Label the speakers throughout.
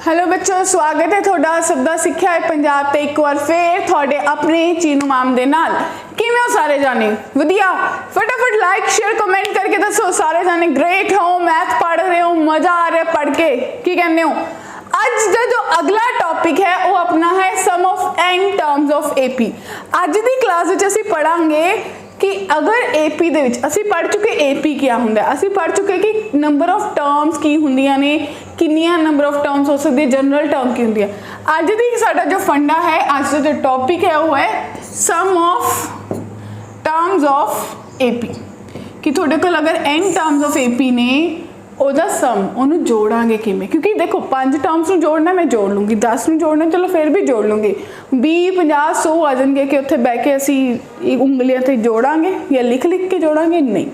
Speaker 1: Hello बच्चों, स्वागत है थोड़ा शब्दा सिक्ख्या है पंजाब ते एक बार फिर थोड़े अपने चीनू मैम दे नाल। किवें हो सारे जाने? वधिया। फटाफट लाइक शेयर कमेंट करके दसो सारे जाने ग्रेट हो, मैथ पढ़ रहे हो, मजा आ रहा है पढ़ के, की कहने हो? आज का जो अगला टॉपिक है वो अपना है sum of n terms of AP. अज की क्लास विच असीं पढ़ांगे कि अगर एपी दे विच असीं पढ़ चुके एपी क्या हुंदा है, असीं पढ़ चुके कि नंबर ऑफ टर्म्स की हुंदियां ने, कितनियां नंबर ऑफ टर्म्स हो सकती है, जनरल टर्म की होंगी है। अज दी साडा जो फंडा है, आज का जो टॉपिक है वो है sum of terms of AP. कि थोड़े को अगर एन टर्म्स ऑफ एपी ने ਉਹਦਾ सम ਉਹਨੂੰ जोड़ांगे किमें, क्योंकि देखो 5 टर्म्स ਨੂੰ जोड़ना मैं जोड़ लूँगी, 10 ਨੂੰ जोड़ना चलो फिर भी जोड़ लूँगी, 20 50 100 आ जाएंगे कि उत्थे बह के असीं उंगलियां ते जोड़ांगे या लिख के जोड़ांगे? नहीं,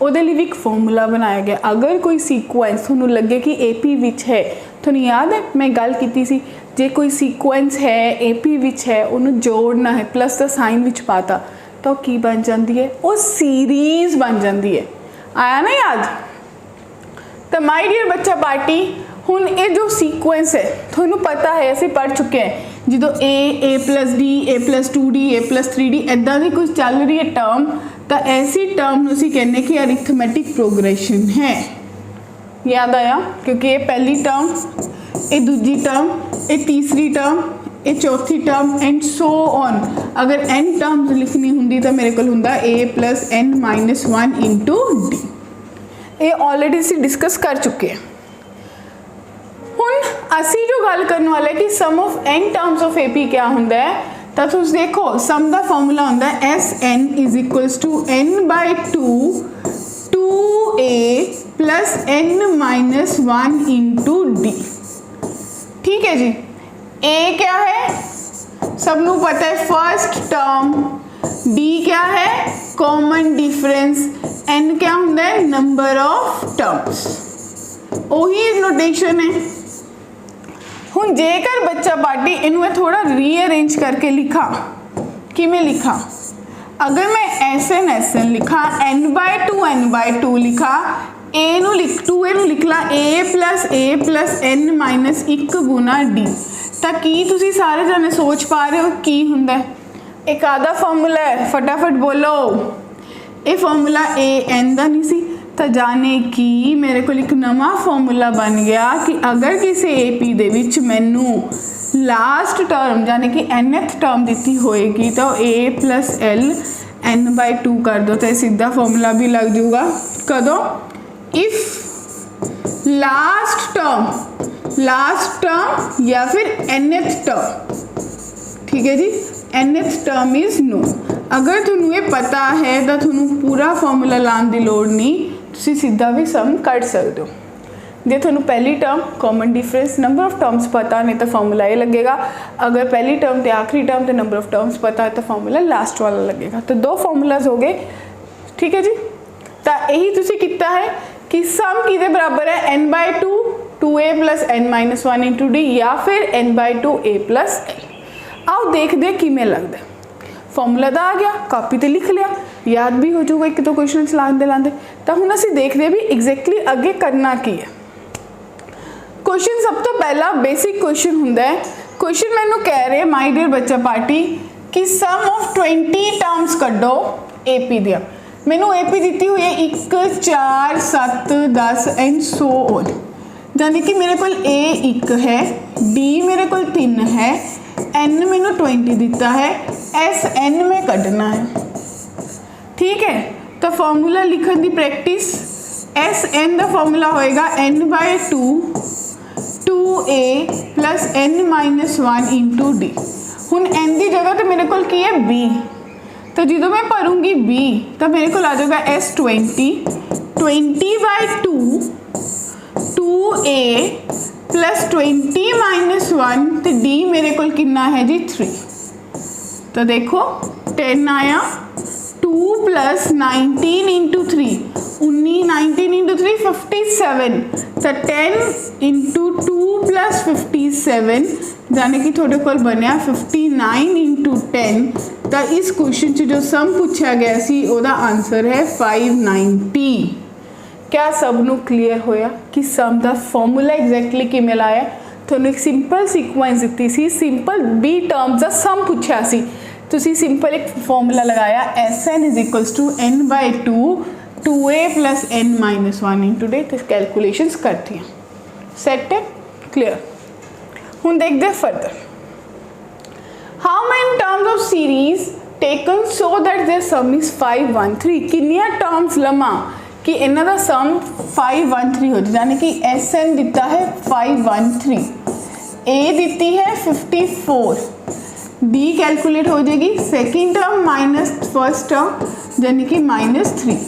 Speaker 1: ਉਹਦੇ ਲਈ भी एक फॉर्मूला बनाया गया। अगर कोई सीक्वेंस ਤੁਹਾਨੂੰ लगे कि एपी विच है, ਤੁਹਾਨੂੰ याद है मैं गल कीती सी, जे कोई सीक्वेंस है एपी विच है ਉਹਨੂੰ जोड़ना है प्लस का साइन विच पाता तो की बन जाती है, वो सीरीज़ बन जाती है। आया ना याद? तो माय डियर बच्चा पार्टी, हुण ये जो सीक्वेंस है थोनू पता है, असीं पढ़ चुके हैं जो ए प्लस डी, ए प्लस 2D, ए प्लस 3D इदां दी कुछ चल रही है टर्म, तो ऐसी टर्म असीं कहने कि अरिथमैटिक प्रोग्रेशन है। याद आया? क्योंकि ये पहली टर्म, ये दूजी टर्म, ये तीसरी टर्म, ये चौथी टर्म एंड सो ऑन। अगर एन टर्म्स लिखनी होंगी तो मेरे को हुंदा a plus N minus 1 into d. ये ऑलरेडी असीं डिस्कस कर चुके हैं। हुण असीं जो गल करने वाले कि sum of n terms of AP क्या हुंदा है, तो तुसीं देखो सम दा फॉर्मूला हुंदा है S N is equals to N by 2 A plus N minus 1 into D. ठीक है जी। ए क्या है? सबनों पता है फर्स्ट टर्म, डी क्या है? कॉमन डिफरेंस, एन क्या होता है? Number of terms. वही नोटेशन है। हुण जेकर बच्चा पार्टी इनू थोड़ा रीअरेंज करके लिखा, किमें लिखा? अगर मैं एस एन लिखा, एन बाय टू लिखा, ए नू लिख 2 ए नू लिख ला ए प्लस एन माइनस 1 गुना डी, तो की तुसी सारे जाने सोच पा रहे हो की हुंदा है? एक आधा फॉर्मूला है, फटाफट बोलो। ये फॉर्मूला ए एन का नहीं सी, तो जाने कि मेरे को एक नवा फॉर्मूला बन गया कि अगर किसी ए पी दे विच मैनू लास्ट टर्म यानी कि nth टर्म दी होएगी तो ए प्लस एल एन बाय 2 कर दो, तो सीधा फॉर्मूला भी लग जाऊगा। कदों? इफ लास्ट टर्म या फिर nth टर्म, ठीक है जी, nth टर्म इज नो। अगर तुहानू ये पता है तो तुहानू पूरा फॉर्मूला लाने की लोड़ नहीं, तुसी सीधा भी सम कट सकते हो। जे तुहानू पहली term common difference number of terms पता नहीं तो फॉर्मूला ये लगेगा, अगर पहली टर्म तो आखिरी टर्म तो नंबर ऑफ टर्म्स पता है तो फॉर्मूला लास्ट वाला लगेगा। तो 2 फॉर्मूलाज हो गए। ठीक है जी। तो यही तुसी कितना है कि सम किदे बराबर है? N by 2 A plus N minus 1 into d या फिर n by 2 A plus l. आओ देखते किमें लगता है। फॉर्मूला तो आ गया, कॉपी तो लिख लिया, याद भी हो जाऊगा 1-2 क्वेश्चन लाते। तो हुण असीं देखते भी एग्जैक्टली अगे करना की है। क्वेश्चन सब तो पहला बेसिक क्वेश्चन हुंदा है। क्वेश्चन मैनू कह रहे माय डियर बच्चा पार्टी कि सम ऑफ 20 टर्म्स कड्डो एपी दियां। मैनू एपी दी हुई है 1 4 7 10 एंड सो ऑन, यानी कि मेरे को ए 1 है, डी मेरे को 3 है, एन मैनू 20 दिता है, एस एन में कढ़ना है। ठीक है। तो फॉर्मूला लिखने की प्रैक्टिस, एस एन का फॉर्मूला होएगा n by 2 A plus N minus 1 into d. हुण एन की जगह तो मेरे को की है बी, तो जो मैं भरूँगी बी तो मेरे को आ जाएगा एस 20 बाय 2 ए प्लस 20 माइनस 1, तो डी मेरे को कितना है जी 3। तो देखो 10 आया, 2 प्लस 19 इंटू 3 19 इंटू 3 57, तो 10 इंटू 2 प्लस 57 यानी कि थोड़े को बनया 59 इंटू 10। तो इस क्वेश्चन जो सम पूछा गया सी ओदा आंसर है 590। क्या सबनों क्लीयर होया कि सम दा फॉर्मूला एग्जैक्टली किमें लाया? ਤੁਹਾਨੂੰ ਇੱਕ ਸਿੰਪਲ ਸੀਕੁਐਂਸ ਦਿੱਤੀ ਸੀ, ਸਿੰਪਲ 20 ਟਰਮਸ ਦਾ ਸਮ ਪੁੱਛਿਆ ਸੀ, ਤੁਸੀਂ ਸਿੰਪਲ ਇੱਕ ਫਾਰਮੂਲਾ ਲਗਾਇਆ Sn = n/2 2a + n - 1 × d ਤੇ ਕੈਲਕੂਲੇਸ਼ਨਸ ਕਰਤੀਆਂ। ਸੈਟ ਹੈ, ਕਲੀਅਰ। ਹੁਣ ਦੇਖਦੇ further. How many terms of series taken so that their sum is 513 ਕਿੰਨੀਆਂ ਟਰਮਸ ਲਵਾਂ कि इन्हों का सम 513 हो जाए, यानी कि Sn दिता है 513, A दिती है 54, D कैलकुलेट हो जाएगी second term minus first term यानी कि -3,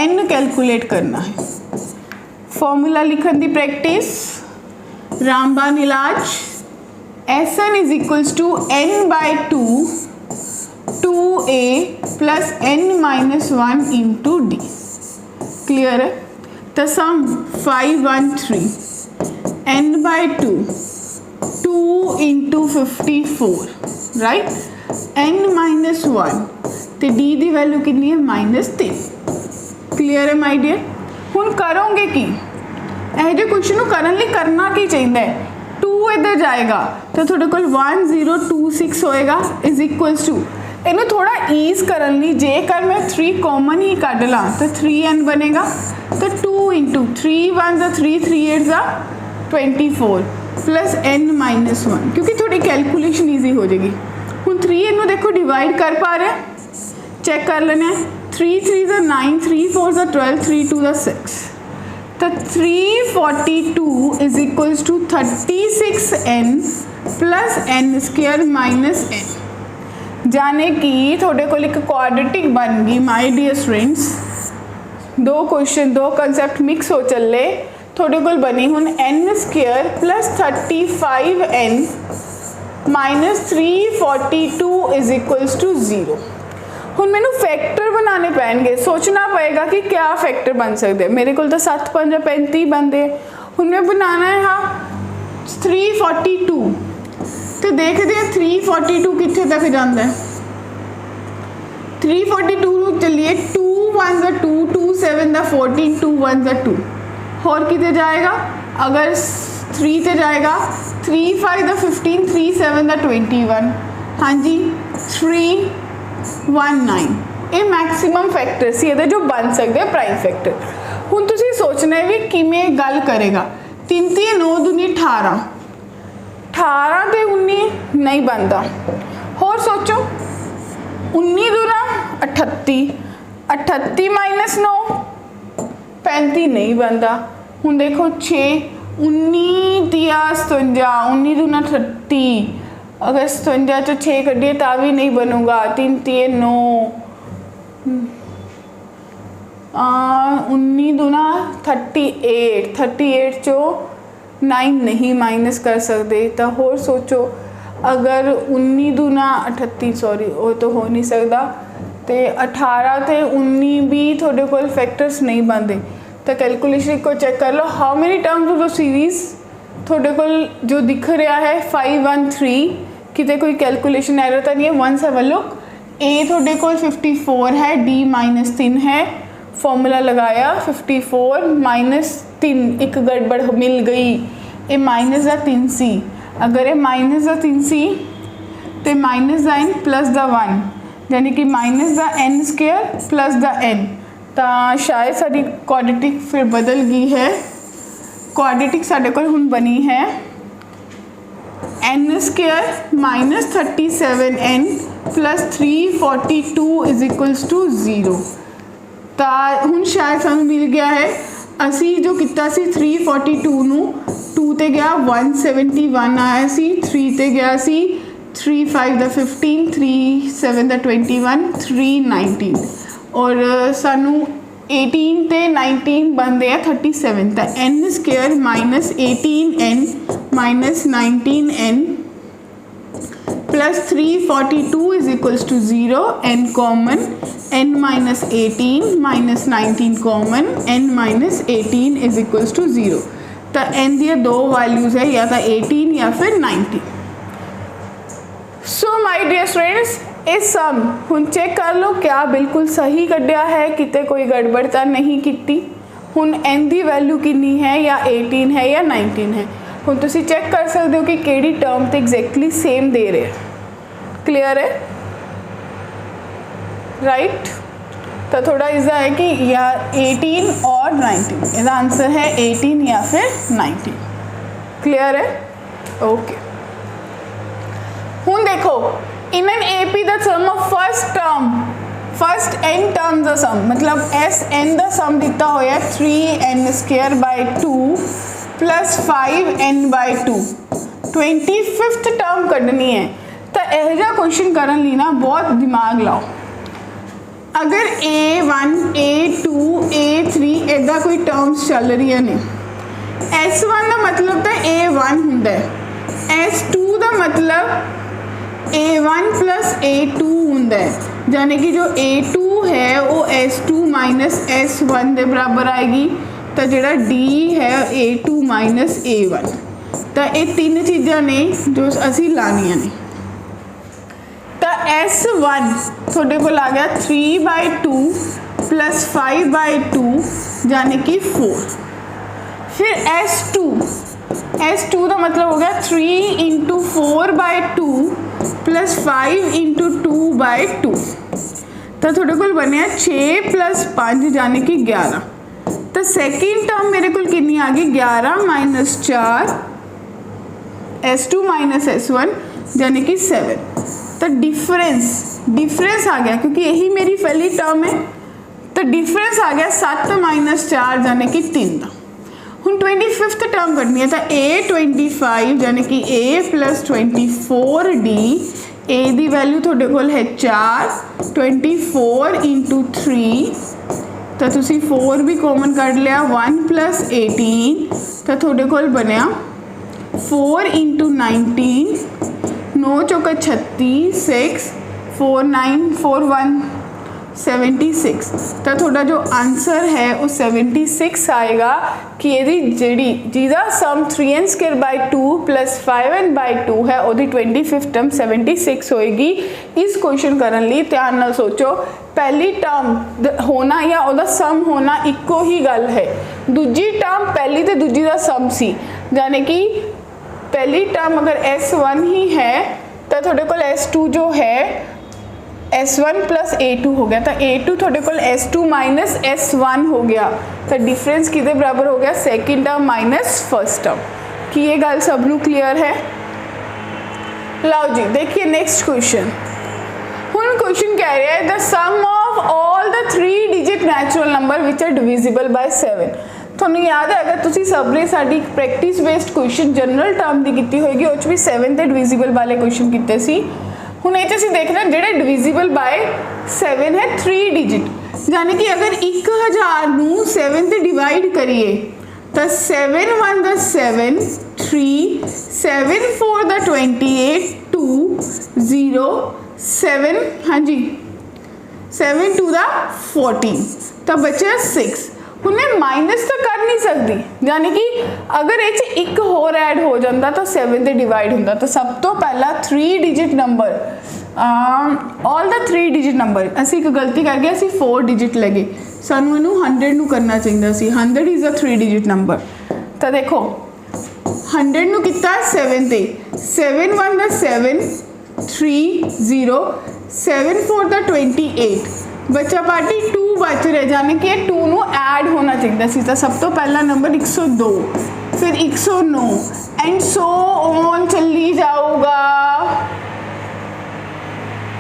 Speaker 1: N कैलकुलेट करना है। फॉर्मूला लिखने की प्रैक्टिस, रामबान इलाज, Sn = n/2 2a + n - 1 × d। Clear है? तो सम 513 n/2 2 × 54 राइट, n - 1 तो d की वैल्यू कितनी है -3। क्लियर है माय डियर? हुण करोगे कि यह जो क्वेश्चन करने लिए करना की चाहिए, 2 इधर जाएगा तो थोड़े को 1026 होएगा = इन्हों थोड़ा ईज करने लिए जेकर मैं 3 कॉमन ही कढ़ ला तो 3n बनेगा, तो 2 × 3 1 3 3 8 24 + n - 1, क्योंकि थोड़ी कैलकुलेशन ईजी हो जाएगी। हूँ 3 इनू देखो डिवाइड कर पा रहे, चेक कर लेने, 3 3 9 3 4 12 3 2 6, तो 342 = 36n + n² - n, जाने कि थोड़े को एक क्वाड्रेटिक बन गई। My dear students, 2 question 2 concept mix हो चले, थोड़े को बनी हूँ n² + 35n - 342 = 0। हूँ मैनू फैक्टर बनाने पैणगे, सोचना पएगा कि क्या फैक्टर बन सकते हैं। मेरे को 7 5 35 बनते हैं, हूँ मैं बनाना है हाँ 342, तो देखते हैं 342 कितने तक जाता है। 342 चलिए 2 1 2 2 7 14 2 1 2, और कितने जाएगा, अगर 3 ते जाएगा 3 5 15 3 7 21, हाँ जी 319, ये मैक्सिमम फैक्टर सी ये जो बन सकते हैं प्राइम फैक्टर। हुण तुसीं सोचना है भी किमें गल करेगा, 3 3 9 दूनी 18, 18 ते 19 नहीं बनता, होर सोचो 19 दूना 38, 38 - 9 35 नहीं बनता। हूँ देखो 6 19 तिया 57, 19 दूना 30, अगर 57 चो 6 कढ़िए तो भी नहीं बनूगा, 3 3 9, 19 दूना 38, 38 चो 9 नहीं माइनस कर सकते, तो होर सोचो अगर 19 दूना 38, सॉरी वो तो हो नहीं सकता, तो 18 ते 19 भी थोड़े को फैक्टर्स नहीं बनते, तो कैलकुलेशन को चेक कर लो। How many terms of the series थोड़े को जो दिख रहा है 513, कितने कोई कैलकुलेशन एरर तो नहीं है। वन से लुक, ए थोड़े को 54 है, D -3 है, फॉर्मूला लगाया 54 - 3, एक गड़बड़ मिल गई, ये -3 सी, अगर ये -3 सी तो -n + 1 यानी कि -n² + n, तो शायद साड़ी क्वाड्रेटिक फिर बदल गई है। क्वाड्रेटिक साढ़े को हुण बनी है n² - 37n + 342 = 0, तो हुण शायद सानू मिल गया है। असी जो किया 342 नू 2 ते गया 171 आया सी, 3 ते गया सी 3 5 15 3 7 21 319, और सानू 18 ते 19 बनते हैं 37, तो n² - 18n - 19n + 342 = 0, n common, n - 18 - 19 common, n - 18 = 0, तो n दी 2 वैल्यूज़ है, या तो 18 या फिर 19। सो माय डियर स्टूडेंट्स, इस सम हुण चेक कर लो क्या बिल्कुल सही कढ़िया है, किते कोई गड़बड़ तो नहीं की। हुण n दी वैल्यू कितनी है, या 18 है या 19 है। ਹੁਣ ਤੁਸੀਂ ਚੈੱਕ ਕਰ ਸਕਦੇ ਹੋ ਕਿ ਕਿਹੜੀ ਟਰਮ ਤੇ ਐਗਜ਼ੈक्टली सेम दे रहे हैं। क्लियर है, राइट। तो थोड़ा इसका है कि या 18 और 19, इसका आंसर है 18 या फिर 19। क्लियर है, ओके। हुण देखो in an AP the sum of first n term the sum, मतलब SN द सम दिता होया 3n² 2 plus 5n/2, 25th term कढ़नी है। तो यह जिहा क्वेश्चन करन लई ना बहुत दिमाग लाओ। अगर A1 A2 A3 इदा कोई टर्म्स चल रही ने, S1 का मतलब तो A1 हुंदा है, S2 का मतलब A1 प्लस A2 हुंदा है, यानी कि जो A2 है वो S2 माइनस S1 के बराबर आएगी। तो जिहड़ा D है A2 माइनस A1। तो ये तीन चीज़ां ने जो असी लानियां ने। तो S1 थोड़े को आ गया 3/2 प्लस 5/2 यानी कि 4। फिर S2 का मतलब हो गया 3 × 4/2 प्लस 5 × 2/2। तो थोड़े को बनया 6 + 5 यानी कि 11। तो सेकेंड टर्म मेरे को कितनी आ गई 11 - 4 S2 माइनस S1 यानी कि 7। तो डिफरेंस आ गया क्योंकि यही मेरी पहली टर्म है। तो डिफरेंस आ गया 7 - 4 यानी कि 3 का। हुण 25th टर्म करनी है। तो A25 यानी कि A प्लस 24D, A की वैल्यू थोड़े कोल है 4, 24 × 3, तो तुसी 4 भी कॉमन कढ़ लिया, 1 + 18, तो थोड़े कोल बनया 4 × 19, 9 × 4 = 36, 6 4 9 4 1 76। तो थोड़ा जो आंसर है वो 76 आएगा कि यदि जिहदा सम 3n² प्लस 5n/2 है उसकी 25th टर्म 76 होएगी। इस क्वेश्चन करने लिए ध्यान नाल सोचो, पहली टर्म होना या उसका सम होना इक्को ही गल है। दूजी टर्म पहली तो दूजी का सम सी, यानी कि पहली टर्म अगर S1 ही है तो थोड़े को S2 जो है S1 प्लस A2 हो गया। तो A2 थोड़े को S2 माइनस S1 हो गया। तो डिफरेंस किदे बराबर हो गया second term minus first term. कि ये गल सबनू क्लीयर है। लाओ जी देखिए नेक्स्ट क्वेश्चन। हुण क्वेश्चन कह रहा है the sum of all the 3 digit natural number which are divisible by 7। ਤੁਹਾਨੂੰ याद है अगर तुसी सबने साडी practice based question general term की की होगी उस भी 7 ते डिविजिबल वाले क्वेश्चन किए सी। हुण ये असीं देखना जिहड़े डिविजिबल बाय 7 है 3 डिजिट, यानी कि अगर 1000 नूं 7 ते डिवाइड करिए तो 7 1 द 7 3 7 4 द 28 2 0 7 हाँ जी 7 2 द 14 तो बचा 6। उन्हें माइनस तो कर नहीं सकती, यानी कि अगर ये एक होर ऐड हो जाता तो 7 से डिवाइड होता। तो सब तो पहला 3 digit number all the 3 digit number असी एक गलती करके असी 4 डिजिट लगे, सानू इनू 100 नू करना चाहिए सी। 100 इज़ अ 3 डिजिट नंबर। तो देखो 100 नू कितना 7 ते 7 1 द 7 3 0 7 4 द 28 बच्चा पार्टी 2 बच रहे, जाने कि 2 नू ऐड होना चाहिए सी। तो सब तो पहला नंबर 102 फिर 109 एंड सो ऑन चली जाऊगा।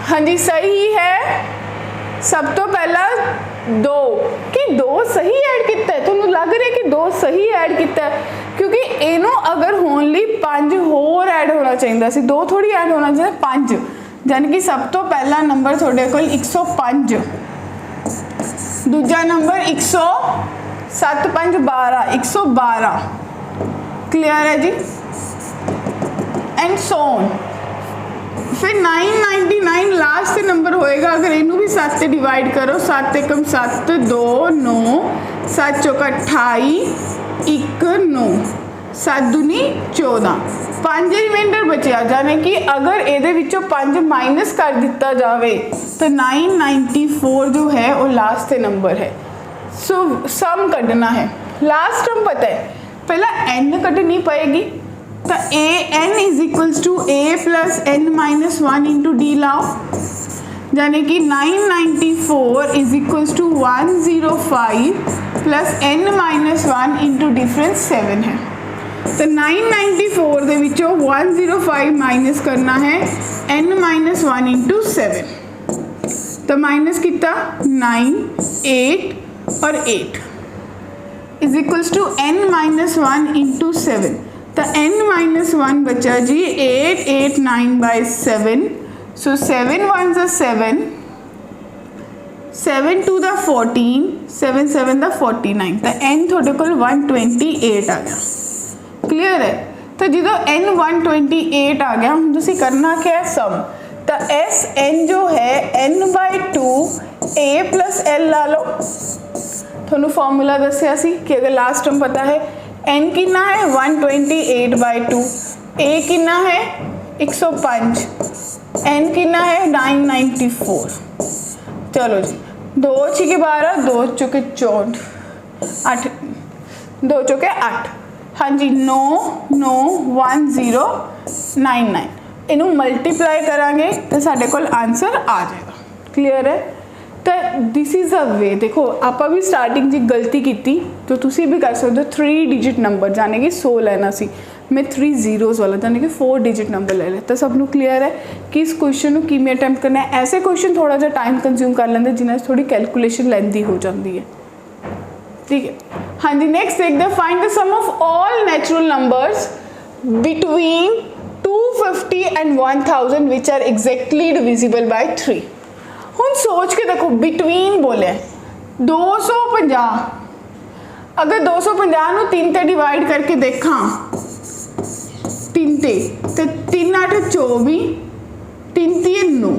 Speaker 1: हाँ जी सही है। सब तो पहला 2 कि 2 सही ऐड किया है, तुहानू लग रहा है कि 2 सही ऐड किया है क्योंकि इनू अगर होने लई 5 होर ऐड होना चाहिए सी, 2 थोड़ी ऐड होना चाहिए 5, यानी कि सब तो पहला नंबर थोड़े कोल 105, दूजा नंबर 107 5 12 112। क्लियर है जी एंड सो ऑन। फिर 999 लास्ट नंबर होएगा, अगर इनू भी 7 से डिवाइड करो 7 एकम 7 2 9 7 चौका 28 1 9 7 दूनी 14 5 रिमाइंडर बचा, जाने कि अगर ये 5 माइनस कर दिता जाए तो 994 जो है वो लास्ट नंबर है। सो सम कढ़ना है। लास्ट टर्म पता है पहला n कढ़नी पएगी तो a n is equals to a plus N minus one into d लाओ, यानी कि 994 is equals to 105 plus N minus one into difference 7 है। तो 994 ਦੇ ਵਿੱਚੋਂ 105 माइनस करना है n माइनस वन इंटू 7, तो माइनस कितना 9 8 और 8 is equals to n minus one into 7, तो n माइनस वन बचा जी 8 8 9 बाय 7, सो 7 1 ज़ा 7, 7 2 दा 14, 7 7 दा 49, तो n थोड़े को 128 आ गया। क्लीयर है। तो जो n 128 आ गया, हम तुसी करना क्या है सम, तो एस एन जो है n बाय 2 ए प्लस एल ला लो, थोनू फॉर्मूला दसिया सी कि अगर लास्ट टर्म पता है n कितना है 128 बाय 2, ए कितना है 105, n कितना है 994। चलो जी 2 छिके 12, 2 चुके 64, 8 2 चुके 8, हाँ जी 9 9 1 0 9 9, इनू मल्टीप्लाई करांगे तो साढ़े को आंसर आ जाएगा। क्लीयर है। तो दिस इज़ अ वे, देखो आप भी स्टार्टिंग जी गलती की तो तुसी भी कर सकते हो 3 डिजिट नंबर जाने कि 100 लेना सी, मैं 3 zeros वाला जाने कि 4 डिजिट नंबर ले ले, तो सबनों क्लीयर है कि इस क्वेश्चन को किमें अटैम्प्ट करना है। ऐसे क्वेश्चन थोड़ा जा टाइम कंज्यूम कर लेंगे जिन्हें थोड़ी कैलकुलेशन लेंदी हो जाती है। ठीक है, हाँ जी नेक्स्ट देखते हैं, find the sum of all natural numbers between 250 and 1000 which are exactly divisible by 3। हुण सोच के देखो, बिटवीन बोले 250, अगर 250 ਨੂੰ 3 ਤੇ डिवाइड करके देखा 3 ਤੇ 3 8 24, 3 3 9,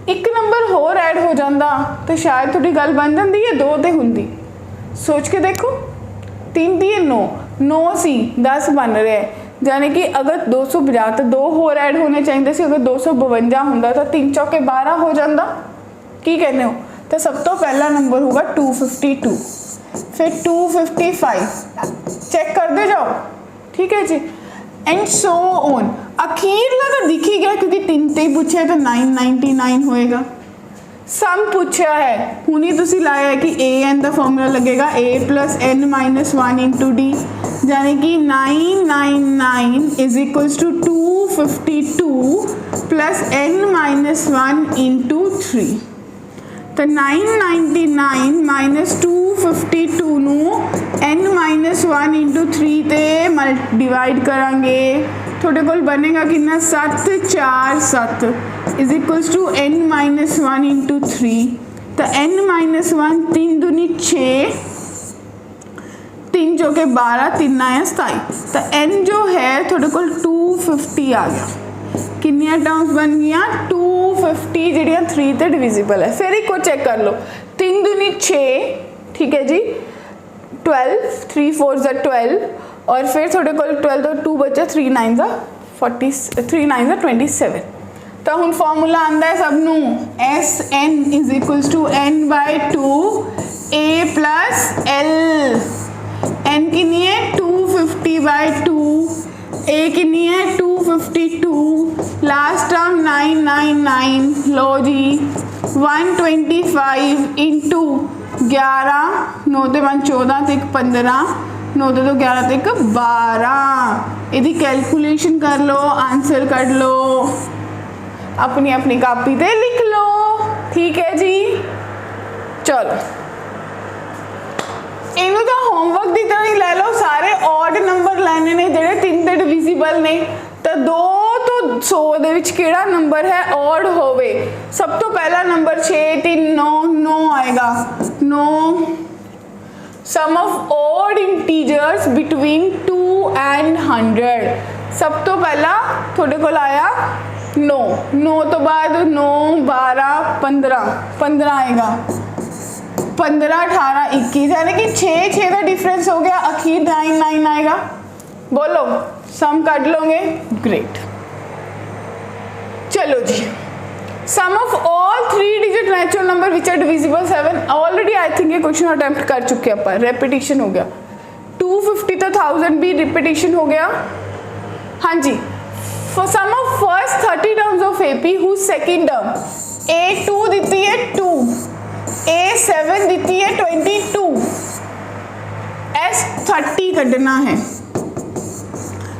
Speaker 1: एक नंबर होर ऐड हो जाता तो शायद थोड़ी गल बन जाती है, 2 ਤੇ ਹੁੰਦੀ। सोच के देखो 3 3 9 9 सी 10 बन रहा है, यानी कि अगर 250 तो 2 होर ऐड होने चाहिए सी, अगर 252 होंदा तो 3 चौके 12 हो जाता। की कहते हो, तो सब तो पहला नंबर होगा 252, फिर 255, चेक करते जाओ। ठीक है जी, एंड सो ऑन। अखीरला तो दिख ही गया क्योंकि 3 ते पूछे तो 999 होएगा। सम पूछा है, हुनी तुसी लाया है कि ए एन का फॉर्मूला लगेगा a plus N minus one into d, यानी कि 999 is equals to 252 plus N minus one into 3। तो 999 माइनस 252 नू एन माइनस वन इंटू 3 ते डिवाइड करांगे, थोड़े को बनेगा कितना 7 4 7 is equals to N minus one into 3। तो एन माइनस वन 3 दूनी 6, 3 चौके 12, 3 आया 27, तो एन जो है थोड़े को 250 आ गया। कितनिया टर्म्स बन गई 250 जड़ियाँ 3 ते डिविजिबल है। फिर एक को चेक कर लो, 3 दूनी 6, ठीक है जी 12, 3 4 ज़ा 12, और फिर थोड़े को 12 तो 2 बचा, 3 9 ज़ा 40, 3 9 ज़ा 27। तो हम फॉर्मूला आंदा है सबनू, S N is equals to N by 2 A plus l. N कितनी है 250 बाय 2, ए कितनी है 252, लास्ट टर्म 999, लो जी 125 इंटू 11, 9 ते 1 14 ते 15, 9 ते 2 11 ते 12। यदि कैलकुलेशन कर लो, आंसर कर लो, अपनी अपनी कापी पे लिख लो। ठीक है जी, चलो इनू तो होमवर्क की तरह ही ले लो। सारे ऑड नंबर लेने ने जेडे 3 ते डिविजिबल ने, तो 2 तो 100 दे विच केड़ा नंबर है ऑड होवे। सब तो पहला नंबर 6 3 9 9 आएगा 9। Sum of odd integers between 2 and 100, सब तो पहला थोड़े को आया 9, 9 तो बाद 9 12 15, 15 आएगा, 15 18 21, यानी कि 6 6 का डिफरेंस हो गया। अखीर 9 9 आएगा। बोलो सम काट लोगे, ग्रेट। चलो जी, sum of all 3 digit natural number which are divisible 7। Already I think ये क्वेश्चन अटेम्प्ट कर चुके हैं, पर रेपिटेशन हो गया। 250 तो 1000 भी रिपीटेशन हो गया। हाँ जी, for sum of first 30 terms of AP whose second term A2 दी है 2, A7 दी है 22, S30 कढ़ना है।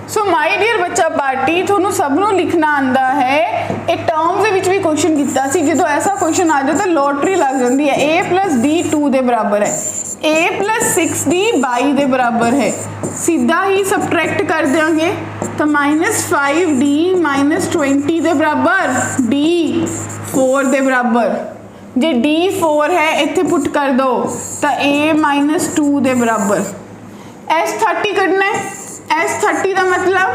Speaker 1: सो माई डियर बच्चा पार्टी थोनों सबनों लिखना आंदा है। ये टर्म्स दे विच भी क्वेश्चन कीता सी, जो ऐसा क्वेश्चन आ जाए तो लॉटरी लग जाती है। A प्लस डी 2 के बराबर है, A प्लस 6D 22 के बराबर है। सीधा ही सबट्रैक्ट कर देंगे तो -5D -20 के बराबर, D 4 के बराबर। जे D 4 है इत्थे पुट कर दो तो A -2 के बराबर। S30 करना है, S30 का मतलब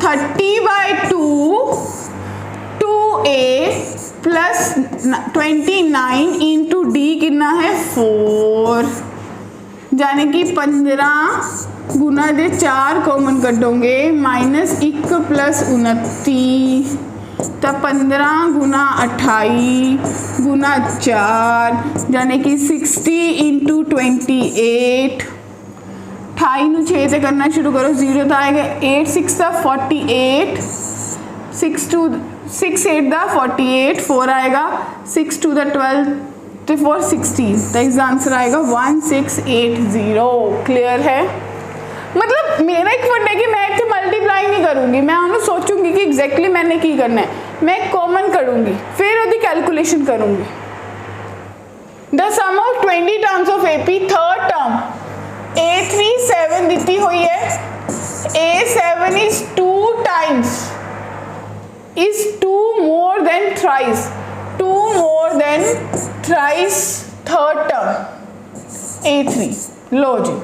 Speaker 1: 30/2 2A प्लस 29 इंटू D कितना है 4, यानी कि 15 गुना दे 4 कॉमन कटोगे -1 प्लस 29 तो 15 गुना 28 गुना 4 यानी कि 60 इंटू 28। 28 ਨੂੰ 6 से करना शुरू करो, 0 तो आएगा 8 6 का 48, 6 8 का 48, 4 आएगा 6 2 का 12 तो 4 16, तो इसका आंसर आएगा 1680। क्लियर है? मतलब मेरा एक फंड है कि मैं इतने मल्टीप्लाई नहीं करूँगी, मैं उन्हें सोचूंगी कि एग्जैक्टली मैंने की करना है, मैं कॉमन करूँगी फिर उसकी कैलकुलेशन करूँगी। The sum of 20 terms of AP third term A3 7 दी हुई है, A7 is 2 times, is 2 more than thrice, 2 more than thrice third term A3। लो जी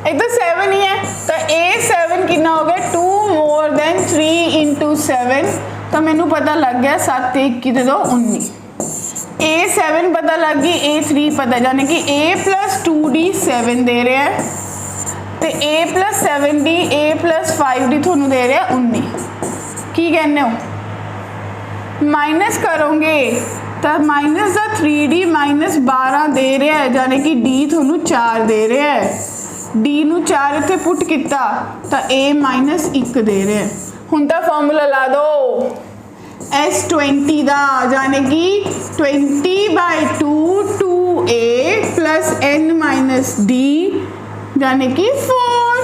Speaker 1: एक तो 7 ही है तो A7 कितना हो गया 2 more than 3 into 7, तो मैनू पता लग गया 7 1 की दे दो 19। A7 पता लग गई, A3 पता, यानी कि A प्लस 2D 7 दे रहे हैं तो A plus 7D A plus 5D थोनू दे रहे हैं 19। की कहने हो माइनस करोगे तो माइनस का 3D -12 दे रहा है, यानी कि D थोनू 4 दे रहे हैं। D नू 4 इत्थे पुट किया तो A -1 दे रहे हैं। हुण तां फॉर्मूला ला दो S20 का, यानी कि 20/2 2A प्लस n -D यानी कि 4।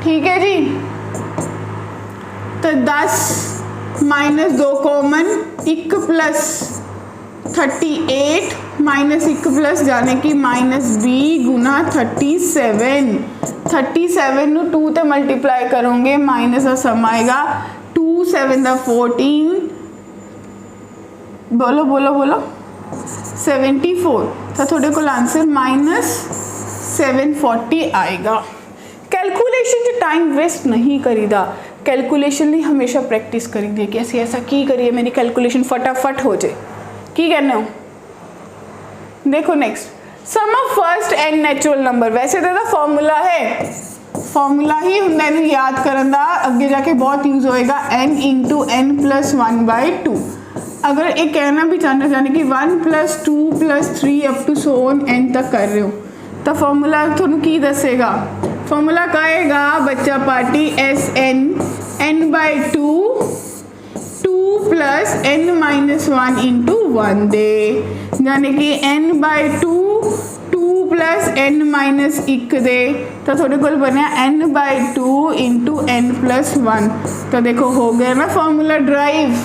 Speaker 1: ठीक है जी, तो 10 -2 कॉमन 1 प्लस 38 -1 प्लस यानी कि -B गुना 37। 37 नू 2 ते मल्टीप्लाई करोगे माइनस का सम आएगा 2 7 14, बोलो बोलो बोलो 74, तो थोड़े को आंसर -740 आएगा। कैलकुलेशन जो टाइम वेस्ट नहीं करीदा, कैलकुलेशन नहीं हमेशा प्रैक्टिस करी कि ऐसे ऐसा की करिए मेरी कैलकुलेशन फटाफट हो जाए। की कहने हो देखो next sum of first N natural number. वैसे तो फॉर्मूला है, फॉर्मूला ही होंगे इन्हें याद करन दा, अगे जाके बहुत यूज होएगा n इंटू n प्लस 1/2। अगर एक कहना भी चाहना यानी कि 1 + 2 + 3 up to so on n तक कर रहे हो तो फॉर्मूला थोनू की दसेगा। फॉर्मूला कहेगा बच्चा party SN n/2 2 + n-1 into 1 दे, यानी कि n/2 2 + n-1 दे, तो थोड़े को बनया n/2 इंटू n+1। तो देखो हो गया ना फॉर्मूला ड्राइव।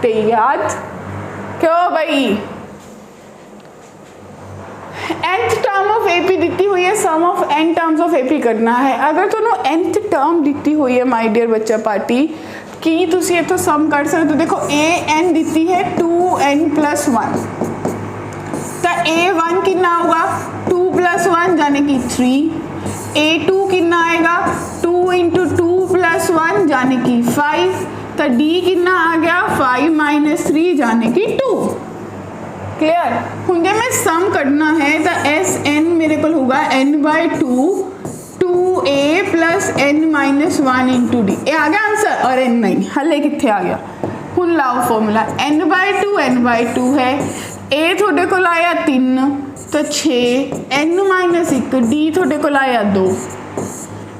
Speaker 1: ते याद क्यों भाई? nth टर्म ऑफ AP दी हुई है, sum of n terms of AP करना है। अगर तुहानू nth टर्म दी हुई है माय डियर बच्चा पार्टी की तुसी इथों सम कर सकते हो। देखो an दी है 2n+1, तो a1 कितना होगा 2 + 1 यानी कि 3, a2 कितना आएगा 2 × 2 + 1 यानी कि 5, तो d कितना आ गया 5 - 3 यानी कि 2। क्लियर? हूँ जब मैं सम करना है तो SN मेरे को होगा n/2 2A + n-1 into D। ये आ गया आंसर और n नहीं, हले कितने आ गया। हूँ लाओ फॉर्मूला n/2 है, A थोड़े को आया 3 तो 6 n-1 D थोड़े को आया 2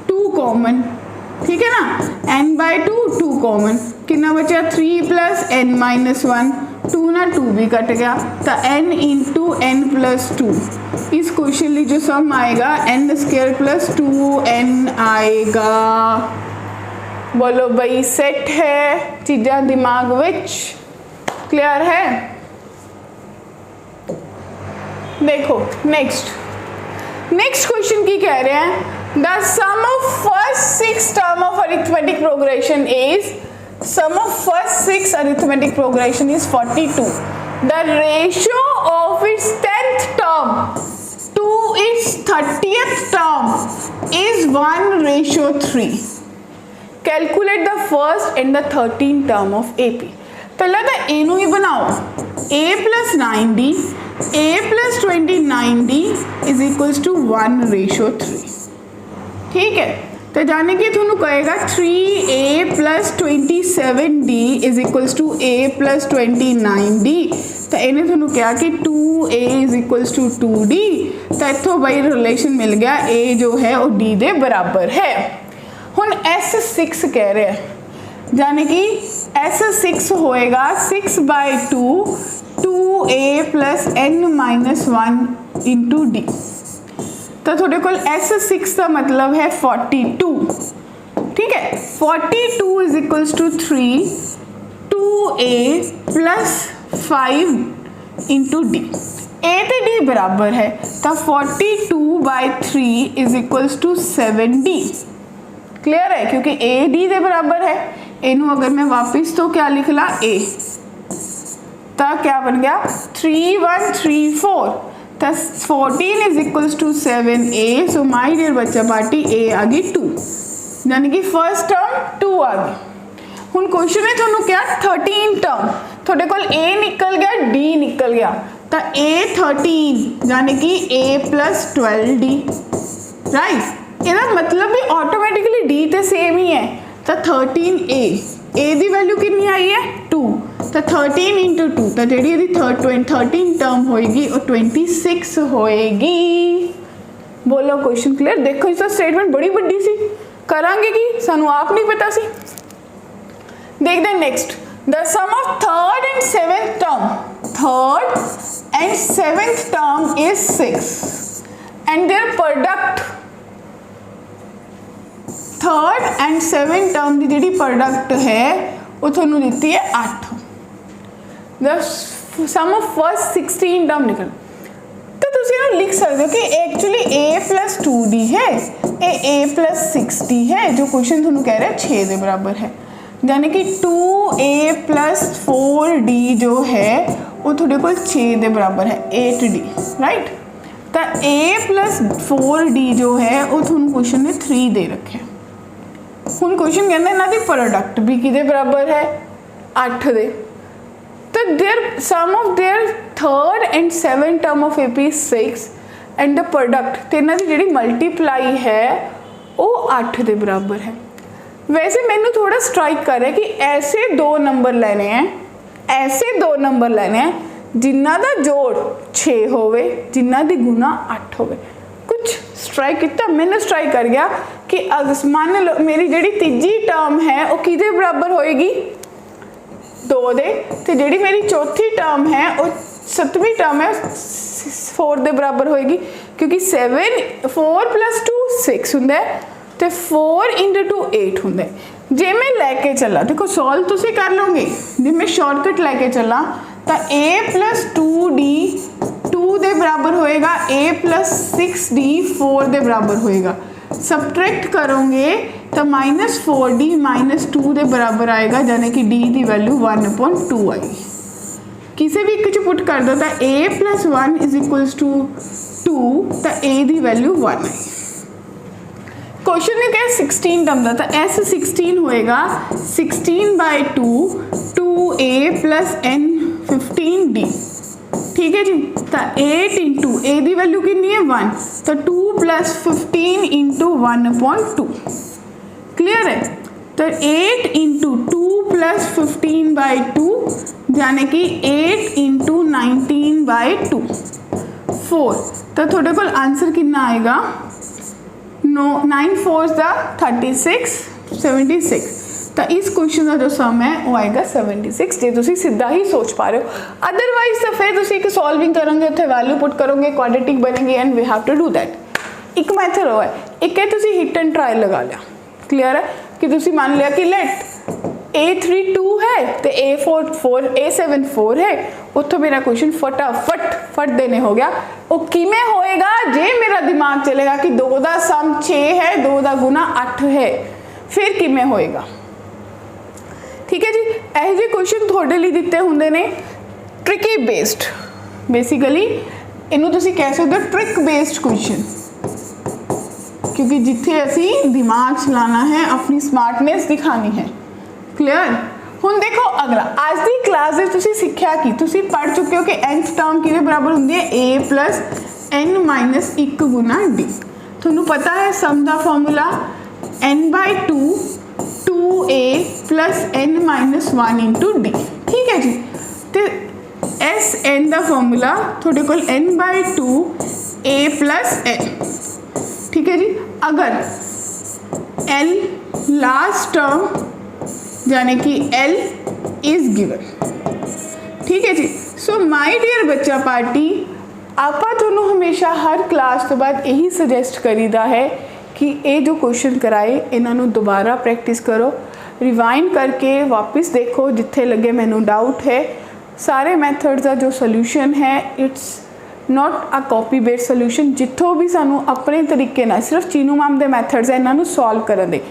Speaker 1: 2 कॉमन, ठीक है ना, n/2 2 कॉमन, कितना बचा 3 + n-1, 2 ना 2 भी कट गया, तो n × n+2 इस क्वेश्चन लिए जो सम आएगा n² + 2n आएगा। बोलो भाई सेट है, चीज़ा दिमाग विच क्लियर है। देखो नेक्स्ट क्वेश्चन की कह रहे हैं the sum of first 6 term of arithmetic progression is, sum of first 6 arithmetic progression is 42. The ratio of its 10th term to its 30th term is 1:3. Calculate the first and the 13th term of AP. पहला तो A नू ही बनाओ, A + 9D, A + 29D is equals to 1:3. ठीक है, तो जाने कि थोनू कहेगा 3A + 27D is equals to A + 29D, तो इन्हें थोनू कहा कि 2A is equals to 2D, तो इतों भाई रिलेशन मिल गया A जो है वो D दे बराबर है। हुण S6 कह रहे हैं, जाने कि S6 होएगा 6/2 2A + n-1 × D, तो थोड़े को S6 का मतलब है 42, ठीक है, 42 is equals to 3 2A + 5 × D, A ते D बराबर है, तो 42/3 is equals to 7D। Clear है, क्योंकि A D दे बराबर है, इनू अगर मैं वापस तो क्या लिख ला A, तो क्या बन गया 3 1 3 4, 14 is equals to 7A, so my dear बच्चा पार्टी A आ गई 2, यानी कि फर्स्ट टर्म 2 आ गई। हुण क्वेश्चन है थोनू क्या 13 टर्म, थोड़े को A निकल गया D निकल गया, तो A 13 यानी कि A + 12D, राइट, ਇਹਦਾ मतलब भी ऑटोमेटिकली D तो सेम ही है, तो 13A, A की वैल्यू कितनी आई है 2, तो 13 × 2, तो जी 13 टर्म होएगी और 26 होएगी। बोलो क्वेश्चन क्लियर। देखो इसका स्टेटमेंट बड़ी बड़ी सी करांगे कि सानू आप नहीं पता सी। देखते हैं next, the sum of third and seventh term is 6 and their product, third and seventh term की जी प्रोडक्ट है वो थोनू दी है 8। The sum of first 16 term निकल, तो तुम लिख सकते हो कि एक्चुअली A + 2D है, A + 6D है, जो क्वेश्चन थोनू कह रहे हैं 6 के बराबर है, यानी कि 2A + 4D जो है वो थोड़े को 6 के बराबर है 8D, राइट। तो A + 4D जो है वो थोनू क्वेश्चन ने 3 दे रखे। हुण क्वेश्चन कहना इन्हां दी प्रोडक्ट भी किहदे बराबर है 8 दे, तो their sum of their third and seventh term of AP 6 and the product ते इन्हां दी जिहड़ी मल्टीप्लाई है वो 8 के बराबर है। वैसे मैनू थोड़ा स्ट्राइक कर रहा है कि ऐसे 2 नंबर लेने हैं, ऐसे 2 नंबर लेने हैं जिन्हां दा जोड़ 6 होवे, जिन्हां दी गुना 8 होवे। कुछ स्ट्राइक किया, मैंने स्ट्राइक कर गया कि मान लो मेरी जी तीजी टर्म है वो किहदे बराबर होएगी 2 दे, तो जी मेरी चौथी टर्म है वो 7वीं टर्म है 4 के बराबर होएगी, क्योंकि 4 + 2 6 हुंदा है, तो 4 × 2 8 हुंदा है। जे मैं लैके चला, देखो सॉल्व तुसीं कर लोगे, जे मैं शॉर्टकट लैके चला तो A + 2D 2 के बराबर होएगा, A + 6D 4 के बराबर होएगा। सबट्रैक्ट करोगे तो -4D - 2 के बराबर आएगा, यानी कि D की वैल्यू 1/2 आएगी। किसी भी एक पुट कर दो तो A + 1 इज इक्वल्स टू 2, तो A की वैल्यू 1 आएगी। क्वेश्चन ने क्या 16 टर्म का, तो S16 होएगा 16/2 2A + n15D, ठीक है जी। तो 8 × A की वैल्यू कितनी है 1, तो 2 + 15 × 1/2, क्लियर है। तो 8 × 2 + 15/2 यानी कि 8 × 19/2 4, तो थोड़े को आंसर कितना आएगा नो 9 4 ਦਾ 36 76 ਤਾਂ ਇਸ ਕੁਐਸਚਨ ਦਾ ਜੋ ਸਮ ਹੈ ਉਹ ਆਏਗਾ 76 ਜੇ ਤੁਸੀਂ ਸਿੱਧਾ ਹੀ ਸੋਚ ਪਾ ਰਹੇ ਹੋ। ਅਦਰਵਾਈਜ਼ ਤਾਂ ਫਿਰ ਤੁਸੀਂ ਇੱਕ ਸੋਲਵਿੰਗ ਕਰੋਗੇ, ਉੱਥੇ ਵੈਲਿਊ ਪੁੱਟ ਕਰੋਗੇ, ਕੁਆਡਰੇਟਿਕ ਬਣੇਗੀ and we have to do that. ਇੱਕ ਮੈਥਡ ਉਹ ਹੈ, ਇੱਕ ਹੈ ਤੁਸੀਂ ਹਿੱਟ ਐਂਡ ਟਰਾਈ ਲਗਾ ਲਿਆ। ਕਲੀਅਰ ਹੈ ਕਿ ਤੁਸੀਂ ਮੰਨ ਲਿਆ ਕਿ ਲੈਟ A3 2 है तो A4 4 A7 4 है, उत्थों मेरा क्वेश्चन फटाफट देने हो गया। वो किमें होएगा जे मेरा दिमाग चलेगा कि 2 का सम 6 है, 2 का गुना 8 है, फिर किमें होएगा। ठीक है जी, यह जे क्वेश्चन थोड़े लिए दिते होंगे ने ट्रिकी बेस्ड, बेसिकली इनू तुसी कह सकते हो ट्रिक बेस्ड क्वेश्चन, क्योंकि जिथे असी दिमाग चलाना है, अपनी स्मार्टनेस दिखानी है। क्लीयर। हुण देखो अगला आज की क्लास में तुसी सीखिया कि तुसी पढ़ चुके हो कि nth टर्म किहदे बराबर हुंदी है a plus n minus 1 Guna d। तुहानूं पता है सम का formula n/2 2a plus n minus 1 into d। ठीक है जी, तो एस एन का फॉर्मूला तुहाडे कोल n/2 a प्लस n। ठीक है जी, अगर l लास्ट टर्म यानी कि L इज गिवन। ठीक है जी, सो माय डियर बच्चा पार्टी, आपा तुहानूं हमेशा हर क्लास तो बाद यही सजेस्ट करीदा है कि ये जो क्वेश्चन कराए इन्हों दोबारा प्रैक्टिस करो, रिवाइंड करके वापस देखो जिथे लगे मैनू डाउट है। सारे मैथड्स का जो सोल्यूशन है it's not a copy based solution, जितों भी सानू अपने तरीके ना सिर्फ चीनू मैम के मैथड्स है इन्हों सॉल्व करने दे।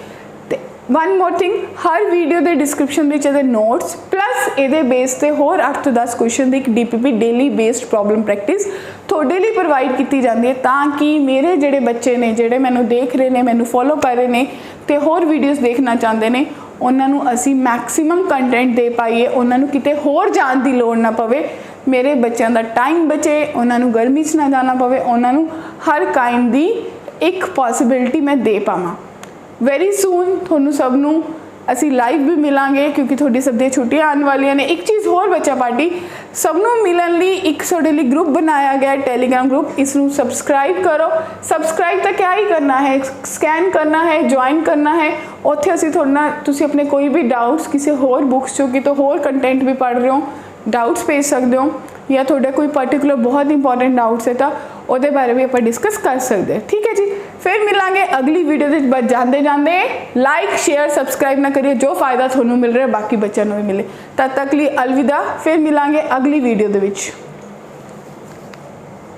Speaker 1: वन मोर थिंग, हर वीडियो के डिस्क्रिप्शन में ये नोट्स प्लस ये बेस से होर 8 तो 10 क्वेश्चन की एक DPP daily based problem practice थोड़े लिए प्रोवाइड की जाती है, ताकि मेरे जोड़े बच्चे ने जोड़े मैनू देख रहे हैं, मैनू फॉलो कर रहे हैं तो होर वीडियोज़ देखना चाहते हैं, उन्होंने असी मैक्सीमम कंटेंट दे पाइए, उन्होंने किते होर जान की लोड़ ना पवे, मेरे बच्चों का टाइम बचे, उन्होंने गर्मी च ना जाना पवे, उन्होंने हर काइंड की एक पॉसिबिलिटी मैं दे पावां। वेरी सून थोनू सबनू असी लाइव भी मिलांगे, क्योंकि थोड़ी सब दी छुट्टियां आने वाली ने। एक चीज़ होर बच्चा पार्टी, सबनू मिलन ली एक थोड़े लिए ग्रुप बनाया गया टेलीग्राम ग्रुप, इसनू सबसक्राइब करो। सबसक्राइब तो क्या ही करना है, स्कैन करना है, ज्वाइन करना है, उत्थे असी थोड़ा ना तुसी अपने कोई भी डाउट्स किसी होर बुक्स चो कितों होर कंटेंट भी पढ़ रहे हो डाउट्स भेज सकते हो, या थोड़ा कोई पर्टिकुलर बहुत इंपॉर्टेंट डाउट्स है तो वो बारे भी आप डिस्कस कर सकते हैं। ठीक है जी, फिर मिलांगे अगली वीडियो में। बस जाते जाते लाइक शेयर सबसक्राइब ना करिए, जो फायदा थोनू मिल रहा है बाकी बच्चों को भी मिले। तब तक लिए अलविदा, फिर मिलांगे अगली वीडियो के।